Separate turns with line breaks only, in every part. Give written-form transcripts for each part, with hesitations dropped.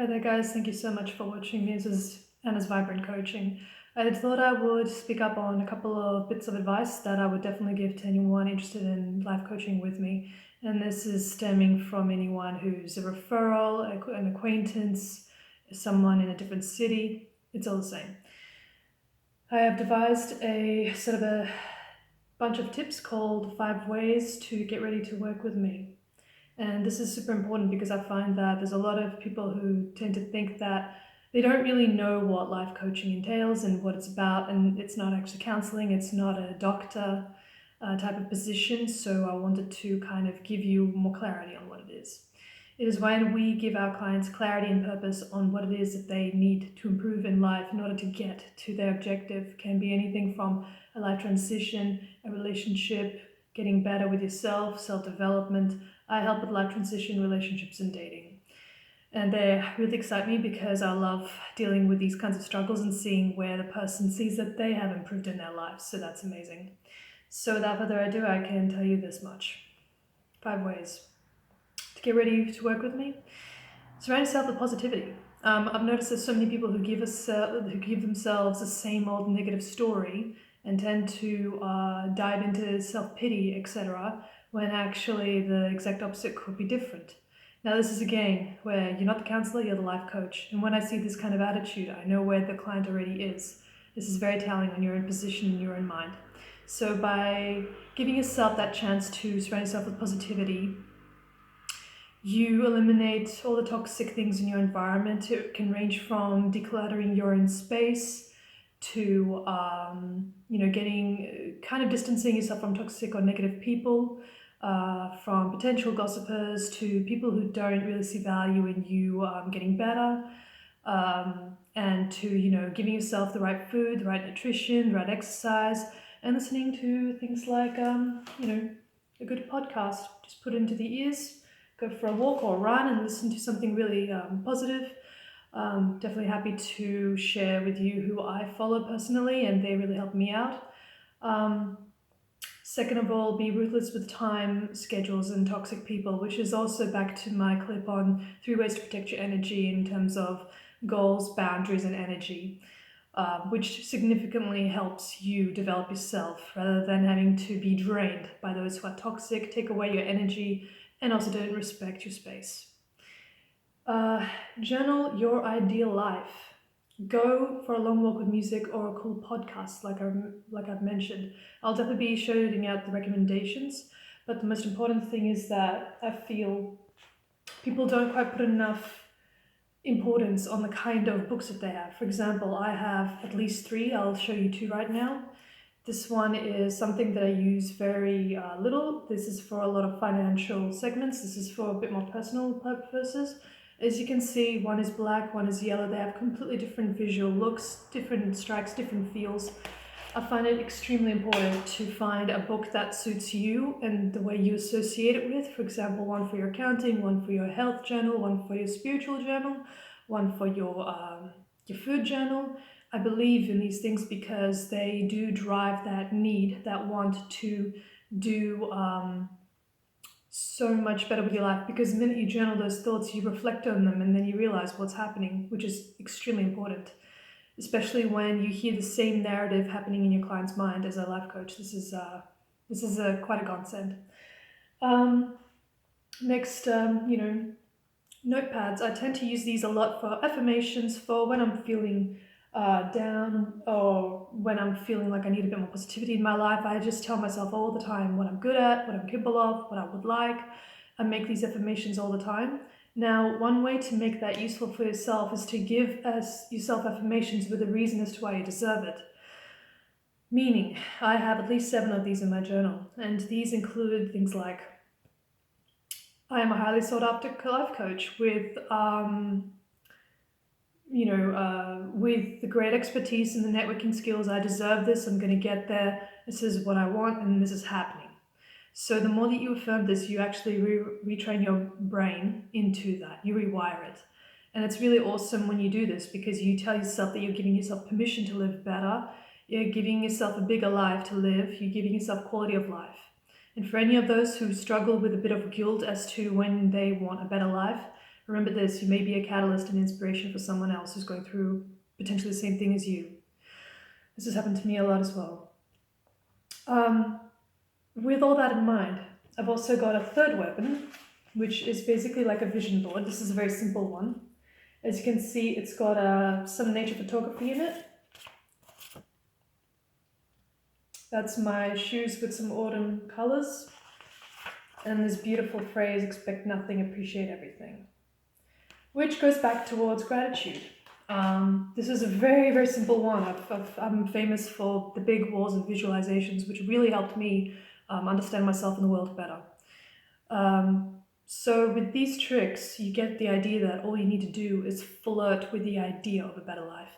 Hi there, guys. Thank you so much for watching. This is Anna's Vibrant Coaching. I thought I would speak up on a couple of bits of advice that I would definitely give to anyone interested in life coaching with me. And this is stemming from anyone who's a referral, an acquaintance, someone in a different city. It's all the same. I have devised a sort of a bunch of tips called 5 Ways to Get Ready to Work with Me. And this is super important because I find that there's a lot of people who tend to think that they don't really know what life coaching entails and what it's about, and it's not actually counseling, it's not a doctor type of position. So I wanted to kind of give you more clarity on what it is. It is when we give our clients clarity and purpose on what it is that they need to improve in life in order to get to their objective. It can be anything from a life transition, a relationship, getting better with yourself, self-development. I help with life transition, relationships, and dating. And they really excite me because I love dealing with these kinds of struggles and seeing where the person sees that they have improved in their lives. So that's amazing. So without further ado, I can tell you this much. 5 ways to get ready to work with me. Surround yourself with positivity. I've noticed there's so many people who give themselves the same old negative story and tend to dive into self-pity, etc., when actually the exact opposite could be different. Now, this is again where you're not the counselor, you're the life coach. And when I see this kind of attitude, I know where the client already is. This is very telling on your own position in your own mind. So by giving yourself that chance to surround yourself with positivity, you eliminate all the toxic things in your environment. It can range from decluttering your own space to, getting kind of distancing yourself from toxic or negative people, from potential gossipers to people who don't really see value in you getting better, and to, giving yourself the right food, the right nutrition, the right exercise, and listening to things like, a good podcast. Just put it into the ears, go for a walk or run and listen to something really positive. Definitely happy to share with you who I follow personally, and they really help me out. Second of all, be ruthless with time, schedules, and toxic people, which is also back to my clip on 3 ways to protect your energy in terms of goals, boundaries, and energy, which significantly helps you develop yourself rather than having to be drained by those who are toxic, take away your energy, and also don't respect your space. Journal your ideal life. Go for a long walk with music or a cool podcast, like I've mentioned. I'll definitely be shouting out the recommendations, but the most important thing is that I feel people don't quite put enough importance on the kind of books that they have. For example, I have at least 3. I'll show you 2 right now. This one is something that I use very little. This is for a lot of financial segments. This is for a bit more personal purposes. As you can see, one is black, one is yellow. They have completely different visual looks, different strikes, different feels. I find it extremely important to find a book that suits you and the way you associate it with. For example, one for your accounting, one for your health journal, one for your spiritual journal, one for your food journal. I believe in these things because they do drive that need, that want to do so much better with your life, because the minute you journal those thoughts, you reflect on them and then you realize what's happening, which is extremely important, especially when you hear the same narrative happening in your client's mind. As a life coach, this is quite a godsend. Next, notepads. I tend to use these a lot for affirmations, for when I'm feeling down, or when I'm feeling like I need a bit more positivity in my life. I just tell myself all the time what I'm good at, what I'm capable of, what I would like. I make these affirmations all the time. Now, one way to make that useful for yourself is to give yourself affirmations with a reason as to why you deserve it. Meaning, I have at least 7 of these in my journal, and these include things like, I am a highly sought after life coach with with the great expertise and the networking skills. I deserve this, I'm going to get there, this is what I want, and this is happening. So the more that you affirm this, you actually retrain your brain into that, you rewire it. And it's really awesome when you do this, because you tell yourself that you're giving yourself permission to live better, you're giving yourself a bigger life to live, you're giving yourself quality of life. And for any of those who struggle with a bit of guilt as to when they want a better life, Remember this, you may be a catalyst and inspiration for someone else who's going through potentially the same thing as you. This has happened to me a lot as well. With all that in mind, I've also got a third weapon, which is basically like a vision board. This is a very simple one. As you can see, it's got some nature photography in it. That's my shoes with some autumn colors. And this beautiful phrase, expect nothing, appreciate everything. Which goes back towards gratitude. This is a very, very simple one. I'm famous for the big walls of visualizations, which really helped me understand myself and the world better. So with these tricks, you get the idea that all you need to do is flirt with the idea of a better life.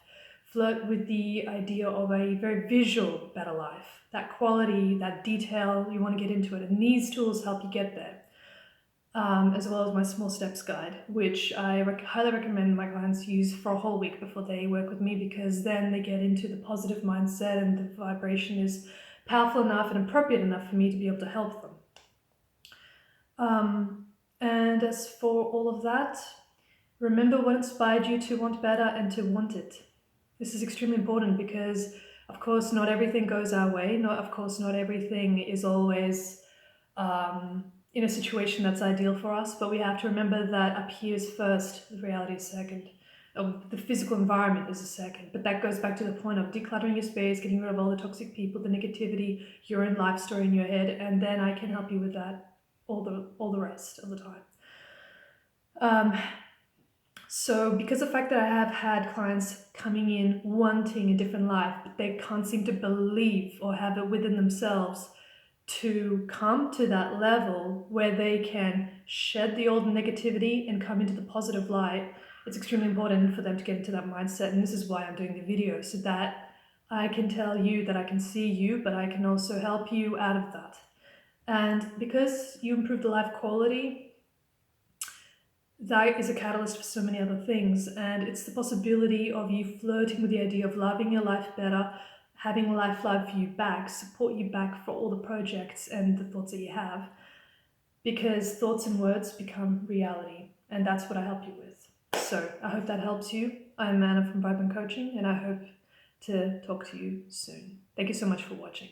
Flirt with the idea of a very visual better life. That quality, that detail, you want to get into it. And these tools help you get there. As well as my small steps guide, which I highly recommend my clients use for a whole week before they work with me, because then they get into the positive mindset and the vibration is powerful enough and appropriate enough for me to be able to help them. And as for all of that, remember what inspired you to want better and to want it. This is extremely important because, of course, not everything goes our way. Not everything is always in a situation that's ideal for us, but we have to remember that up here is first, the reality is second. The physical environment is a second, but that goes back to the point of decluttering your space, getting rid of all the toxic people, the negativity, your own life story in your head, and then I can help you with that all the rest of the time. So because of the fact that I have had clients coming in wanting a different life, but they can't seem to believe or have it within themselves to come to that level where they can shed the old negativity and come into the positive light, it's extremely important for them to get into that mindset. And this is why I'm doing the video, so that I can tell you that I can see you, but I can also help you out of that. And because you improve the life quality, that is a catalyst for so many other things. And it's the possibility of you flirting with the idea of loving your life better, having life love you back, support you back for all the projects and the thoughts that you have. Because thoughts and words become reality. And that's what I help you with. So I hope that helps you. I'm Anna from Vibrant Coaching, and I hope to talk to you soon. Thank you so much for watching.